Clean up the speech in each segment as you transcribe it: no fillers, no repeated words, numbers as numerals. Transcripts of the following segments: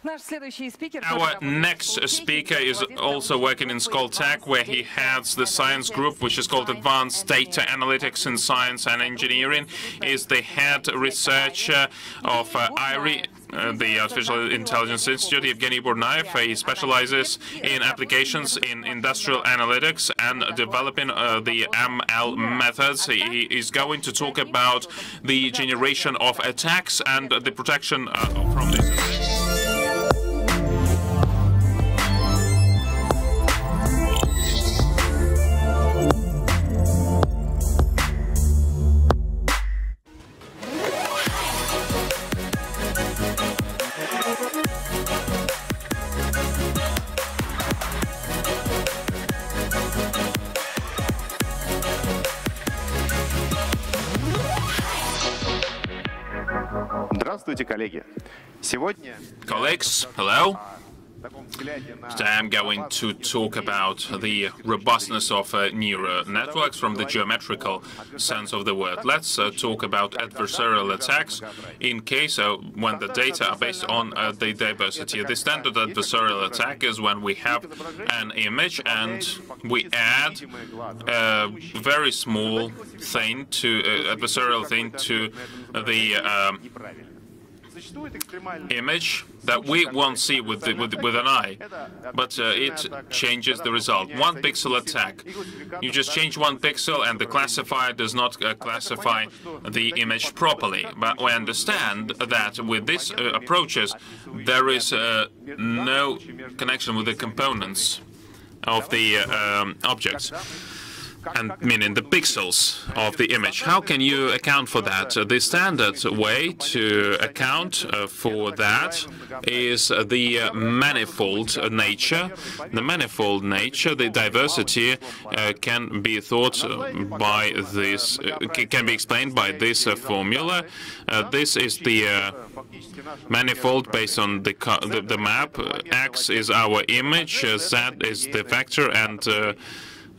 Our next speaker is also working in Skoltech, where he heads the science group, which is called Advanced Data Analytics in Science and Engineering. He is the head researcher of AIRI, the Artificial Intelligence Institute. Evgeny Burnaев. He specializes in applications in industrial analytics and developing the ML methods. He is going to talk about the generation of attacks and the protection from these attacks. Colleagues, hello. Today I'm going to talk about the robustness of neural networks from the geometrical sense of the word. Let's talk about adversarial attacks in case when the data are based on the diversity. The standard adversarial attack is when we have an image and we add a very small thing to adversarial thing to the image that we won't see with an eye, but it changes the result. One pixel attack. You just change one pixel and the classifier does not classify the image properly. But we understand that with these approaches there is no connection with the components of the objects, and meaning the pixels of the image. How can you account for that? The standard way to account for that is the manifold nature. The manifold nature, the diversity, can be thought by this, can be explained by this formula. This is the manifold based on the map. X is our image, Z is the vector, and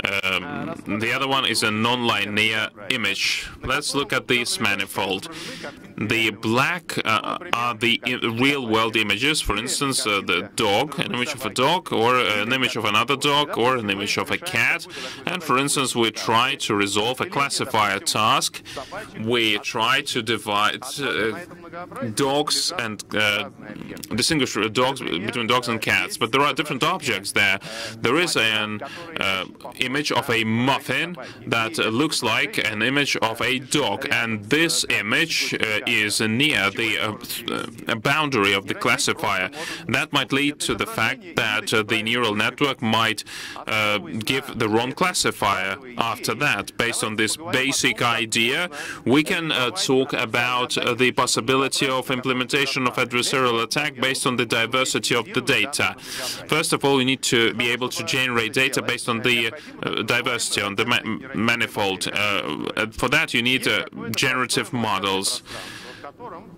the other one is a non-linear image. Let's look at this manifold. The black are the real-world images. For instance, the dog, an image of a dog, or an image of another dog, or an image of a cat. And for instance, we try to resolve a classifier task. We try to divide dogs and distinguish dogs between dogs and cats. But there are different objects there. There is an image of a muffin that looks like an image of a dog, and this image is near the boundary of the classifier. That might lead to the fact that the neural network might give the wrong classifier after that. Based on this basic idea, we can talk about the possibility of implementation of adversarial attack based on the diversity of the data. First of all, you need to be able to generate data based on the diversity, on the manifold. For that, you need generative models.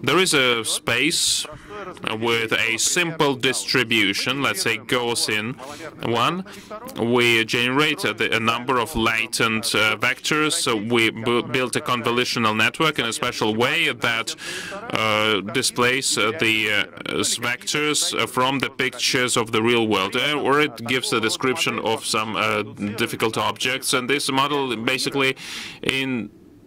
There is a space with a simple distribution, let's say Gaussian one. We generate a number of latent vectors. So we built a convolutional network in a special way that displays the vectors from the pictures of the real world, or it gives a description of some difficult objects. And this model basically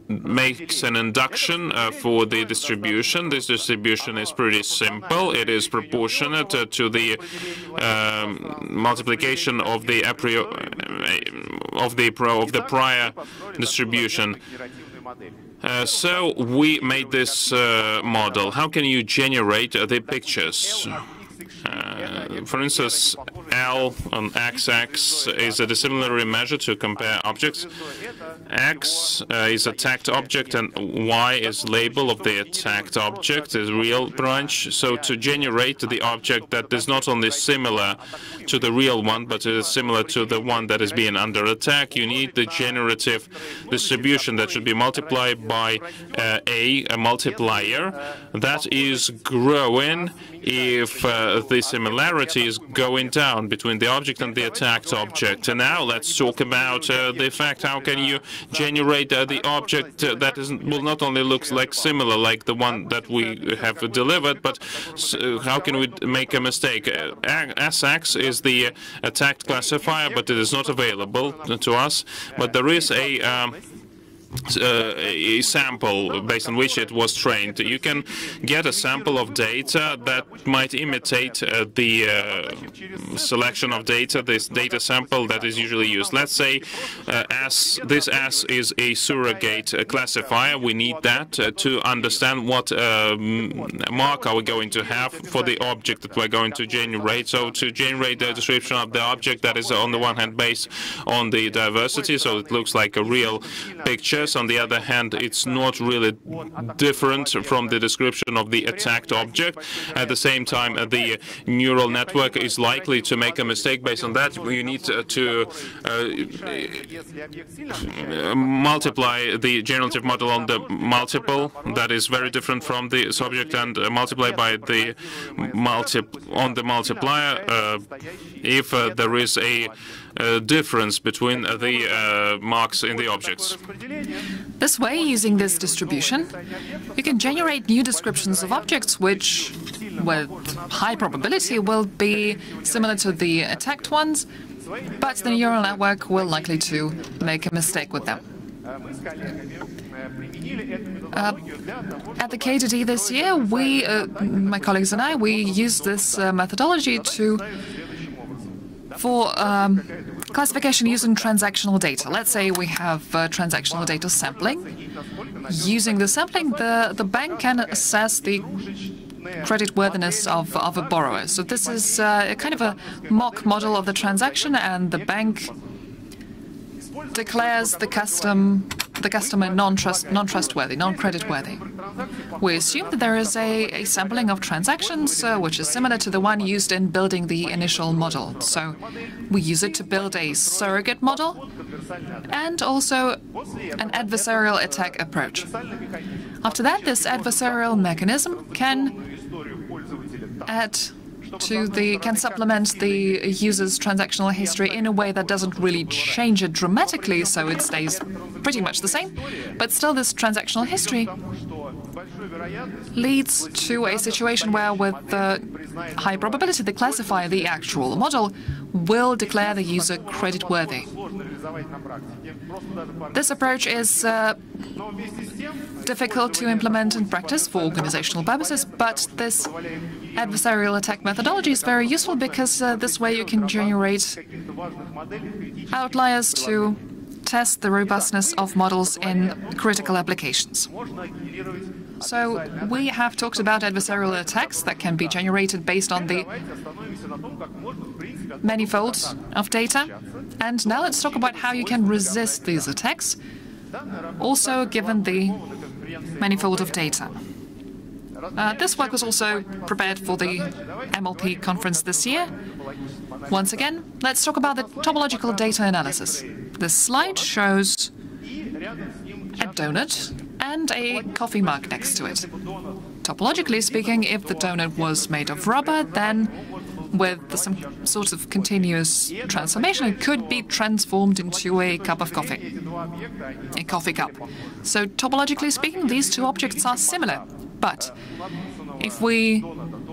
makes an induction for the distribution. This distribution is pretty simple. It is proportionate to the multiplication of the prior distribution. So we made this model. How can you generate the pictures? For instance, L on x-axis is a dissimilarity measure to compare objects. X is attacked object and Y is label of the attacked object, is real branch. So to generate the object that is not only similar to the real one, but is similar to the one that is being under attack, you need the generative distribution that should be multiplied by a multiplier that is growing if the similarity similarities going down between the object and the attacked object. And now let's talk about the fact how can you generate the object that will not only look like similar like the one that we have delivered, but how can we make a mistake? SX is the attacked classifier, but it is not available to us. But there is a sample based on which it was trained. You can get a sample of data that might imitate the selection of data, this data sample that is usually used. Let's say this S is a surrogate classifier. We need that to understand what mark are we going to have for the object that we're going to generate. So to generate the description of the object that is on the one hand based on the diversity, so it looks like a real picture. On the other hand, it's not really different from the description of the attacked object. At the same time, the neural network is likely to make a mistake based on that. You need to multiply the generative model on the multiple that is very different from the subject, and multiply by the multiplier if there is a difference between the marks in the objects. This way, using this distribution, you can generate new descriptions of objects which, with high probability, will be similar to the attacked ones, but the neural network will likely to make a mistake with them. At the KTT this year, my colleagues and I, we used this methodology for classification using transactional data. Let's say we have transactional data sampling. Using the sampling, the bank can assess the creditworthiness of a borrower. So this is a kind of a mock model of the transaction, and the bank declares the customer non-trustworthy, non-creditworthy. We assume that there is a sampling of transactions which is similar to the one used in building the initial model. So we use it to build a surrogate model and also an adversarial attack approach. After that, this adversarial mechanism can supplement the user's transactional history in a way that doesn't really change it dramatically, so it stays pretty much the same. But still, this transactional history leads to a situation where, with high probability, the classifier, the actual model, will declare the user creditworthy. This approach is difficult to implement in practice for organizational purposes, but this adversarial attack methodology is very useful because this way you can generate outliers to test the robustness of models in critical applications. So we have talked about adversarial attacks that can be generated based on the manifold of data. And now let's talk about how you can resist these attacks, also given the manifold of data. This work was also prepared for the MLP conference this year. Once again, let's talk about the topological data analysis. This slide shows a donut and a coffee mug next to it. Topologically speaking, if the donut was made of rubber, then with some sort of continuous transformation, it could be transformed into a cup of coffee, a coffee cup. So topologically speaking, these two objects are similar. But if we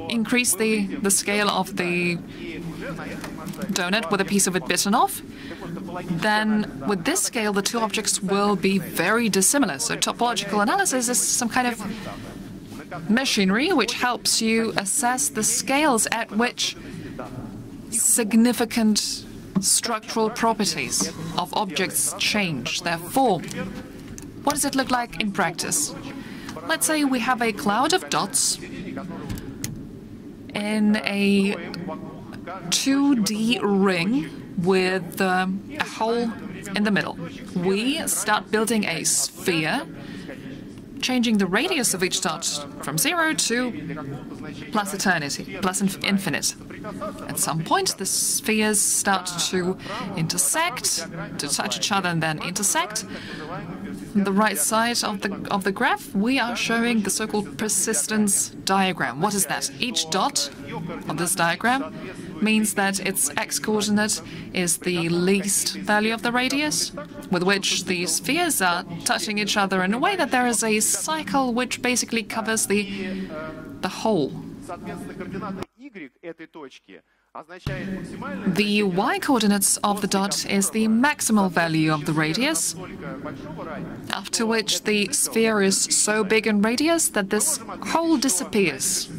increase the scale of the donut with a piece of it bitten off, then with this scale, the two objects will be very dissimilar. So topological analysis is some kind of machinery which helps you assess the scales at which significant structural properties of objects change their form. What does it look like in practice? Let's say we have a cloud of dots in a 2D ring with a hole in the middle. We start building a sphere, changing the radius of each dot from 0 to plus eternity, plus infinite. At some point, the spheres start to intersect, to touch each other and then intersect. the right side of the graph, we are showing the so-called persistence diagram. What is that? Each dot on this diagram means that its x-coordinate is the least value of the radius, with which the spheres are touching each other in a way that there is a cycle which basically covers the whole. The y-coordinates of the dot is the maximal value of the radius, after which the sphere is so big in radius that this hole disappears.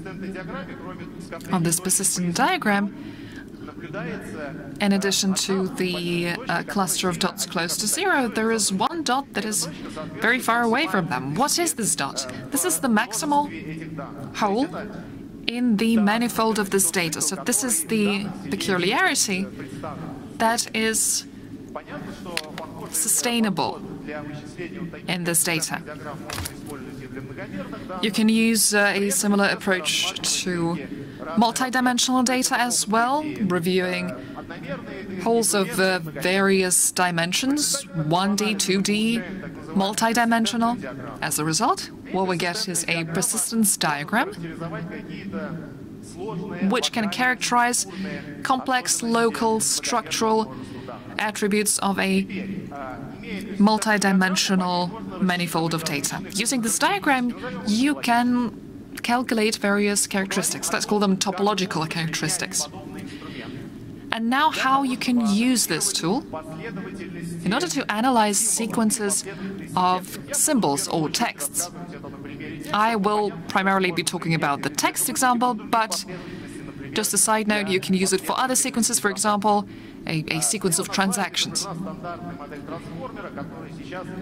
On this persistent diagram, in addition to the cluster of dots close to zero, there is one dot that is very far away from them. What is this dot? This is the maximal hole in the manifold of this data. So this is the peculiarity that is sustainable in this data. You can use a similar approach to multidimensional data as well, reviewing holes of various dimensions, 1D, 2D, multidimensional. As a result, what we get is a persistence diagram which can characterize complex local structural attributes of a multidimensional manifold of data. Using this diagram, you can calculate various characteristics. Let's call them topological characteristics. And now how you can use this tool in order to analyze sequences of symbols or texts. I will primarily be talking about the text example, but just a side note, you can use it for other sequences, for example, a sequence of transactions.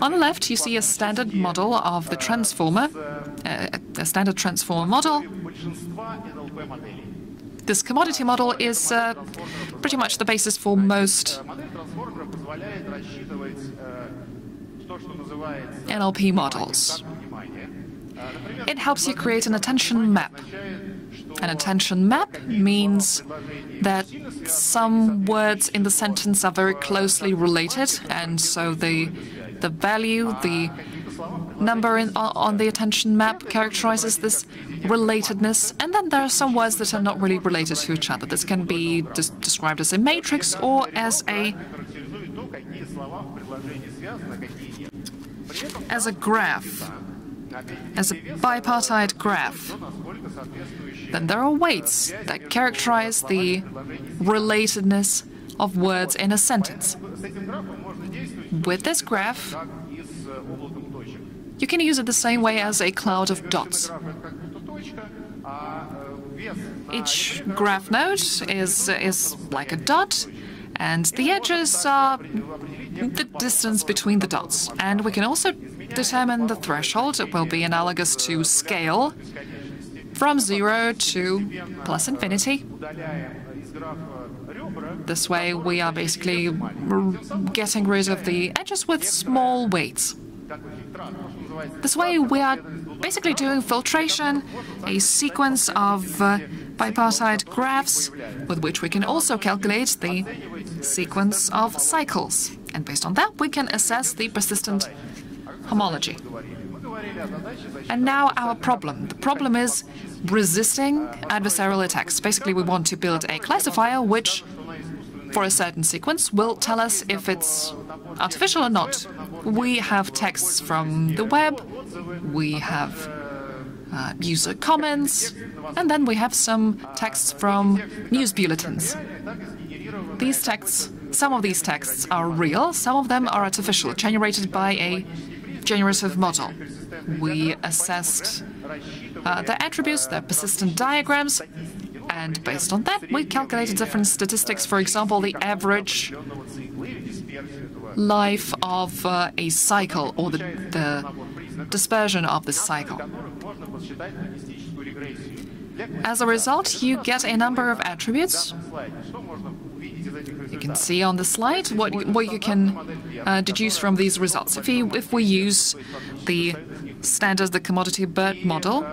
On the left, you see a standard model of the transformer, a standard transformer model. This commodity model is pretty much the basis for most NLP models. It helps you create an attention map. An attention map means that some words in the sentence are very closely related, and so the value, the number on the attention map characterizes this relatedness, and then there are some words that are not really related to each other. This can be described as a matrix or as a graph, as a bipartite graph. Then there are weights that characterize the relatedness of words in a sentence. With this graph, you can use it the same way as a cloud of dots. Each graph node is like a dot, and the edges are the distance between the dots. And we can also determine the threshold. It will be analogous to scale, from 0 to plus infinity. This way we are basically getting rid of the edges with small weights. This way we are basically doing filtration, a sequence of bipartite graphs with which we can also calculate the sequence of cycles. And based on that, we can assess the persistent homology. And now our problem. The problem is resisting adversarial attacks. Basically, we want to build a classifier which, for a certain sequence, will tell us if it's artificial or not. We have texts from the web, we have user comments, and then we have some texts from news bulletins. These texts, some of these texts are real, some of them are artificial, generated by a generative model. We assessed their attributes, their persistent diagrams, and based on that, we calculated different statistics. For example, the average life of a cycle, or the dispersion of the cycle. As a result, you get a number of attributes. You can see on the slide what you can deduce from these results. If we use the standard, the commodity BERT model,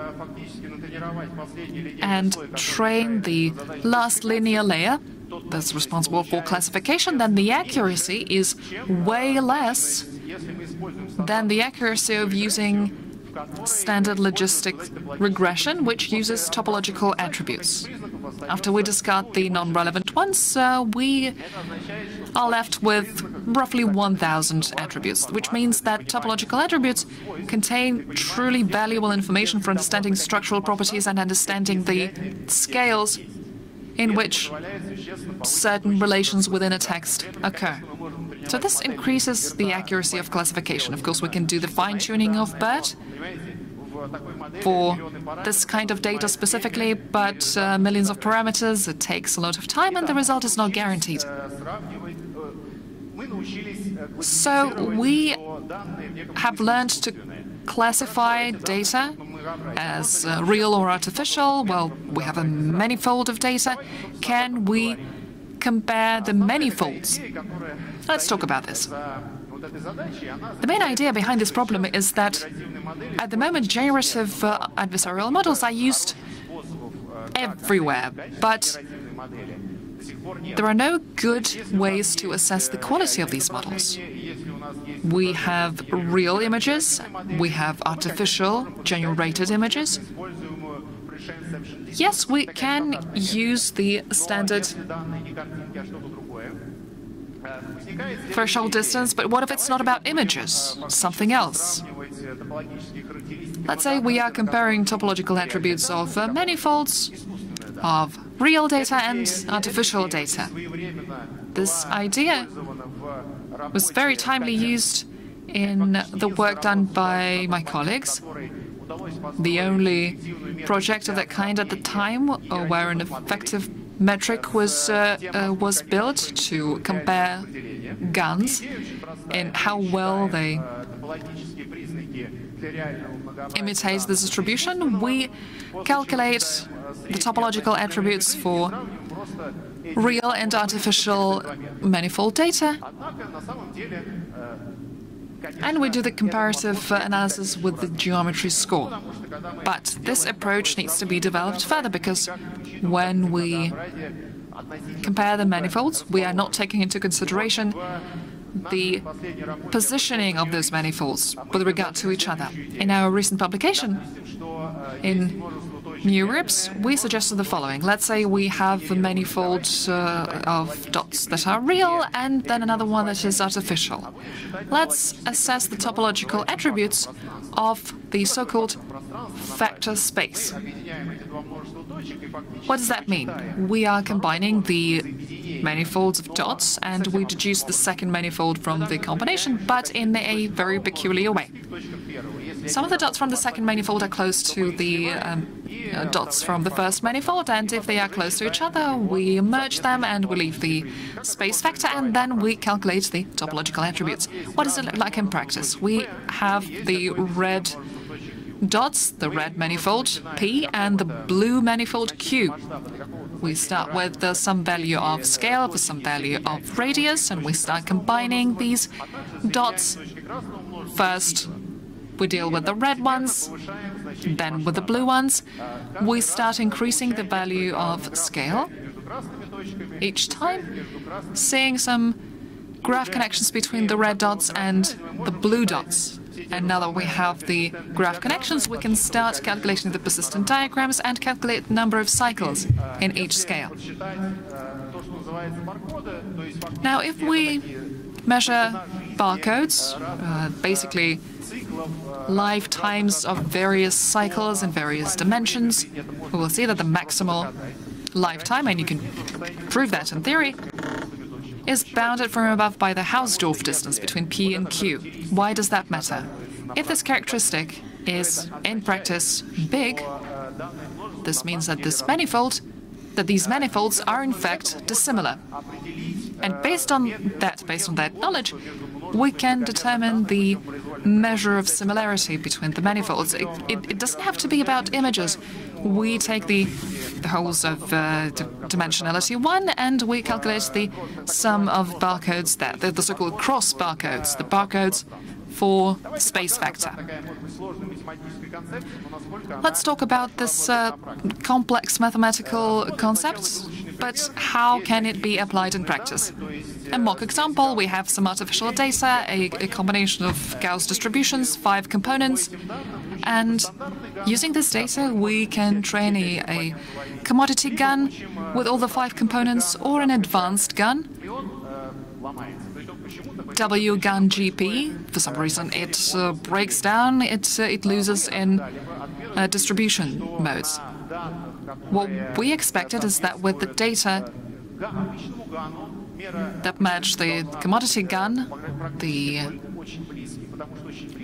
and train the last linear layer that's responsible for classification, then the accuracy is way less than the accuracy of using standard logistic regression, which uses topological attributes. After we discard the non-relevant ones, we are left with roughly 1,000 attributes, which means that topological attributes contain truly valuable information for understanding structural properties and understanding the scales in which certain relations within a text occur. So this increases the accuracy of classification. Of course, we can do the fine-tuning of BERT for this kind of data specifically, but millions of parameters, it takes a lot of time, and the result is not guaranteed. So we have learned to classify data as real or artificial. Well, we have a manifold of data. Can we compare the manifolds? Let's talk about this. The main idea behind this problem is that at the moment generative adversarial models are used everywhere, but there are no good ways to assess the quality of these models. We have real images, we have artificial generated images. Yes, we can use the standard threshold distance, but what if it's not about images, something else? Let's say we are comparing topological attributes of manifolds, of real data and artificial data. This idea was very timely used in the work done by my colleagues. The only project of that kind at the time where an effective metric was built to compare guns in how well they imitate this distribution. We calculate the topological attributes for real and artificial manifold data, and we do the comparative analysis with the geometry score. But this approach needs to be developed further, because when we compare the manifolds, we are not taking into consideration the positioning of those manifolds with regard to each other. In our recent publication in NeurIPS, we suggested the following. Let's say we have a manifold of dots that are real and then another one that is artificial. Let's assess the topological attributes of the so-called vector space. What does that mean? We are combining the manifolds of dots and we deduce the second manifold from the combination, but in a very peculiar way. Some of the dots from the second manifold are close to the dots from the first manifold, and if they are close to each other, we merge them and we leave the space vector, and then we calculate the topological attributes. What does it look like in practice? We have the red dots, the red manifold P, and the blue manifold Q. We start with some value of scale for some value of radius, and we start combining these dots. First, we deal with the red ones, then with the blue ones. We start increasing the value of scale each time, seeing some graph connections between the red dots and the blue dots. And now that we have the graph connections, we can start calculating the persistent diagrams and calculate the number of cycles in each scale. Now, if we measure barcodes, basically lifetimes of various cycles in various dimensions, we will see that the maximal lifetime, and you can prove that in theory, is bounded from above by the Hausdorff distance between P and Q. Why does that matter? If this characteristic is, in practice, big, this means that these manifolds are in fact dissimilar. And based on that knowledge, we can determine the measure of similarity between the manifolds. It doesn't have to be about images. We take the wholes of dimensionality 1 and we calculate the sum of barcodes, the so-called cross barcodes, the barcodes for space vector. Let's talk about this complex mathematical concept, but how can it be applied in practice? a mock example. We have some artificial data, a combination of Gauss distributions, 5 components, and using this data, we can train a commodity gun with all the 5 components, or an advanced gun, W gun GP. For some reason, it breaks down, it loses in distribution modes. What we expected is that with the data that match the commodity gun, the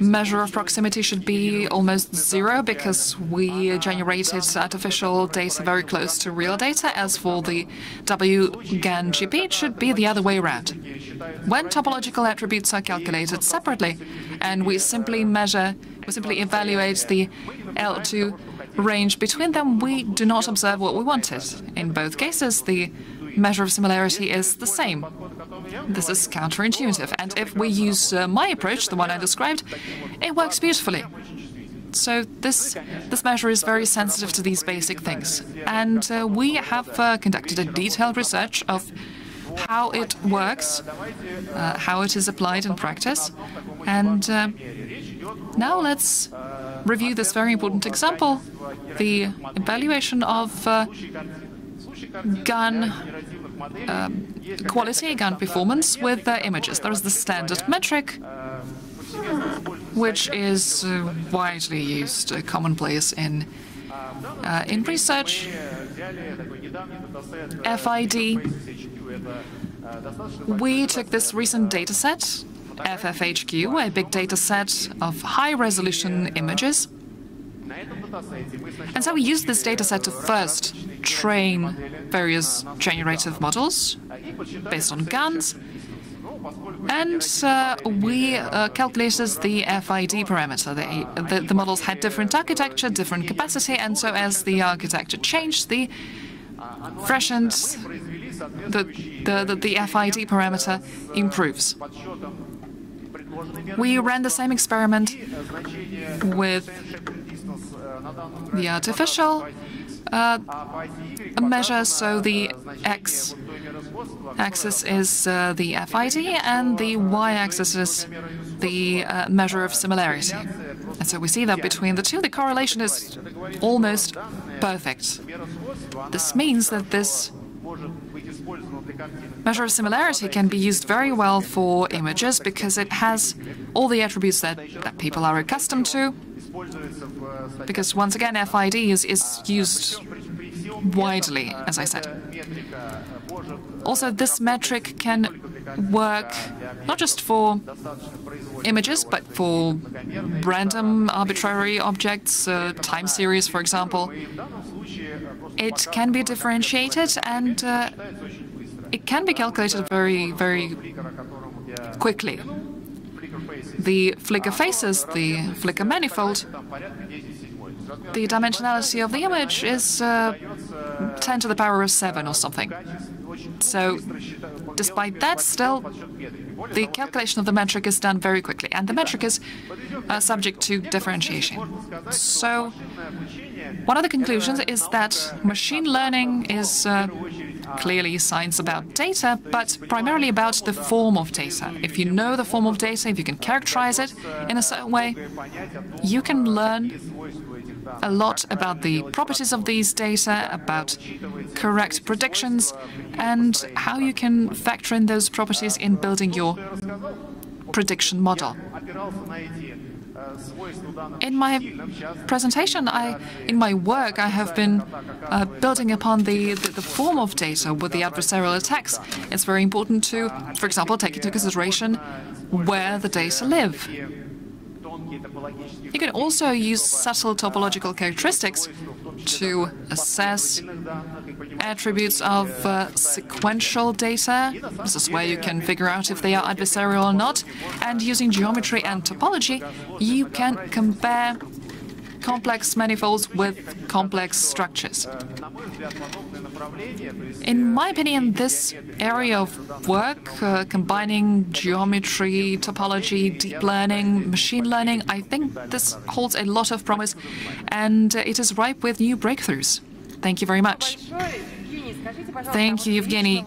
measure of proximity should be almost 0, because we generated artificial data very close to real data. As for the W-GAN GP, it should be the other way around. When topological attributes are calculated separately, and we simply evaluate the L2 range between them, we do not observe what we wanted. In both cases, the measure of similarity is the same. This is counterintuitive, and if we use my approach, the one I described, it works beautifully. So this measure is very sensitive to these basic things, and we have conducted a detailed research of how it works, how it is applied in practice, and now let's review this very important example, the evaluation of gun quality, gun performance with images. There is the standard metric, which is widely used, commonplace in research. FID. We took this recent data set, FFHQ, a big data set of high-resolution images. And so we used this data set to first train various generative models based on guns, and we calculated the FID parameter. The models had different architecture, different capacity, and so as the architecture changed, the freshened, the FID parameter improves. We ran the same experiment with the artificial measure, so the x-axis is the FID and the y-axis is the measure of similarity. And so we see that between the two, the correlation is almost perfect. This means that this measure of similarity can be used very well for images because it has all the attributes that people are accustomed to. Because once again, FID is used widely, as I said. Also, this metric can work not just for images, but for random arbitrary objects, time series, for example. It can be differentiated, and it can be calculated very, very quickly. The flicker faces, the flicker manifold, the dimensionality of the image is 10 to the power of 7 or something. So, despite that, still, the calculation of the metric is done very quickly, and the metric is subject to differentiation. So, one of the conclusions is that machine learning is clearly science about data, but primarily about the form of data. If you know the form of data, if you can characterize it in a certain way, you can learn a lot about the properties of these data, about correct predictions, and how you can factor in those properties in building your prediction model. In my presentation, in my work, I have been building upon the form of data with the adversarial attacks. It's very important to, for example, take into consideration where the data live. You can also use subtle topological characteristics to assess attributes of sequential data. This is where you can figure out if they are adversarial or not. And using geometry and topology, you can compare complex manifolds with complex structures. In my opinion, this area of work, combining geometry, topology, deep learning, machine learning, I think this holds a lot of promise, and it is ripe with new breakthroughs. Thank you very much. Thank you, Evgeny.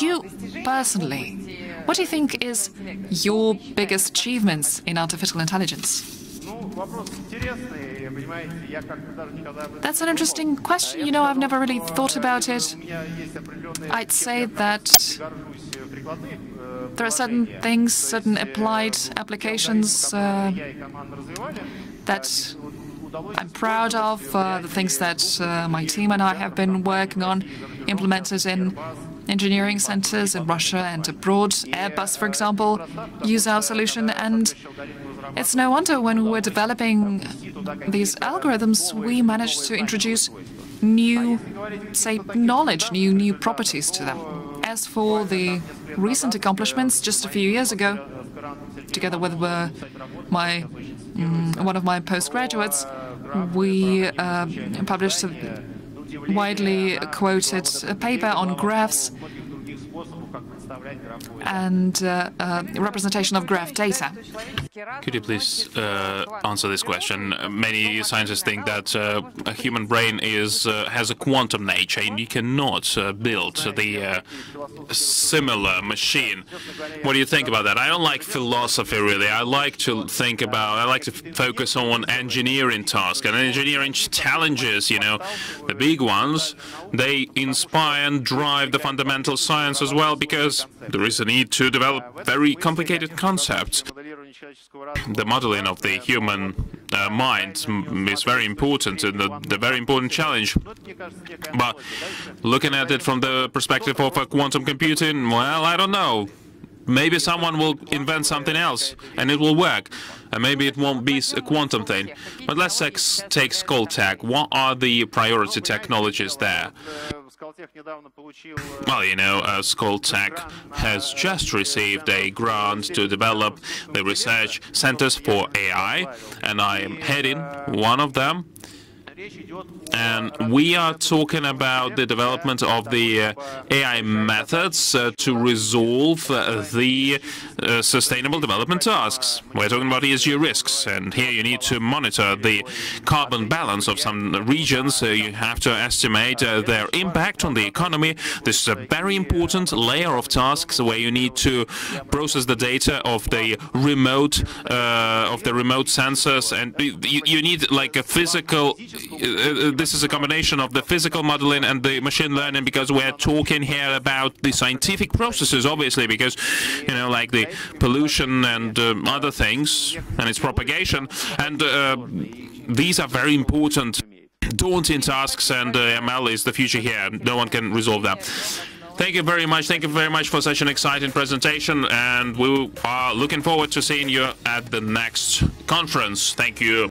You personally, what do you think is your biggest achievements in artificial intelligence? That's an interesting question. You know, I've never really thought about it. I'd say that there are certain things, certain applied applications that I'm proud of, the things that my team and I have been working on, implemented in engineering centers in Russia and abroad. Airbus, for example, use our solution, and it's no wonder when we were developing these algorithms, we managed to introduce new, say, knowledge, new properties to them. As for the recent accomplishments, just a few years ago, together with one of my postgraduates, we published a widely quoted paper on graphs and representation of graph data. Could you please answer this question? Many scientists think that a human brain has a quantum nature, and you cannot build the similar machine. What do you think about that? I don't like philosophy, really. I like to focus on engineering tasks and engineering challenges. You know, the big ones. They inspire and drive the fundamental science as well, because there is a need to develop very complicated concepts. The modeling of the human mind is very important, and the very important challenge. But looking at it from the perspective of quantum computing, well, I don't know. Maybe someone will invent something else, and it will work. And maybe it won't be a quantum thing. But let's take Skoltech. What are the priority technologies there? Well, you know, Skoltech has just received a grant to develop the research centers for AI, and I am heading one of them. And we are talking about the development of the AI methods to resolve the sustainable development tasks. We're talking about ESG risks, and here you need to monitor the carbon balance of some regions. You have to estimate their impact on the economy. This is a very important layer of tasks where you need to process the data of the remote sensors, and you need like a physical. This is a combination of the physical modeling and the machine learning, because we're talking here about the scientific processes, obviously, because, you know, like the pollution and other things and its propagation. And these are very important, daunting tasks, and ML is the future here. No one can resolve that. Thank you very much. Thank you very much for such an exciting presentation, and we are looking forward to seeing you at the next conference. Thank you.